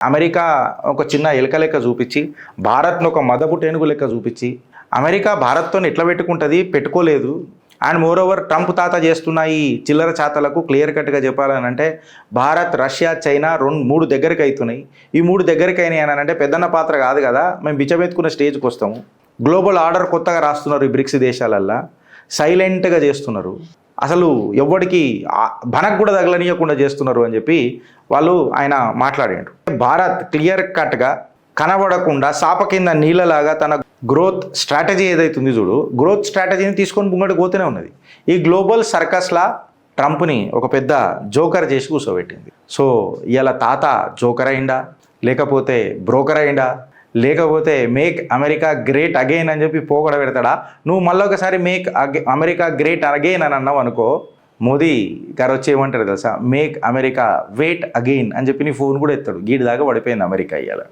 America ఒక చిన్న ఎలక లెక్క చూపించి, భారత్ను ఒక మదపు టేనుగు లెక్క చూపించి, అమెరికా భారత్తో ఎట్లా పెట్టుకుంటుంది, పెట్టుకోలేదు. అండ్ మోర్ ఓవర్ ట్రంప్ తాత చేస్తున్న ఈ చిల్లర చాతలకు క్లియర్ కట్గా చెప్పాలని అంటే, భారత్, రష్యా, చైనా మూడు దగ్గరికి అవుతున్నాయి. ఈ మూడు దగ్గరికి అయినాయి అని అంటే పెద్దన్న పాత్ర కాదు కదా, మేము బిచ్చమెత్తుకున్న స్టేజ్కి వస్తాము. గ్లోబల్ ఆర్డర్ కొత్తగా రాస్తున్నారు ఈ బ్రిక్స్ దేశాలల్లో, సైలెంట్గా చేస్తున్నారు. అసలు ఎవ్వడికి భనకు కూడా తగలనీయకుండా చేస్తున్నారు అని చెప్పి ఆయన మాట్లాడారు. భారత్ క్లియర్ కట్గా కనబడకుండా సాప కింద నీళ్ళలాగా తన గ్రోత్ స్ట్రాటజీ ఏదైతుంది చూడు, గ్రోత్ స్ట్రాటజీని తీసుకొని ముంగడికి పోతూనే ఉన్నది. ఈ గ్లోబల్ సర్కస్లా ట్రంప్ని ఒక పెద్ద జోకర్ చేసి కూర్చోబెట్టింది. సో ఇలా తాత జోకర్ అయిందా, లేకపోతే బ్రోకర్ అయిందా, లేకపోతే మేక్ అమెరికా గ్రేట్ అగైన్ అని చెప్పి పోగొడ పెడతాడా? నువ్వు మళ్ళీ ఒకసారి మేక్ అమెరికా గ్రేట్ అగైన్ అని అన్నావు అనుకో, మోదీ గారు వచ్చి ఏమంటారు తెలుసా, మేక్ అమెరికా వెయిట్ అగైన్ అని చెప్పి నీ ఫోన్ కూడా ఎత్తాడు. గీడి దాకా పడిపోయింది అమెరికా ఇవాళ.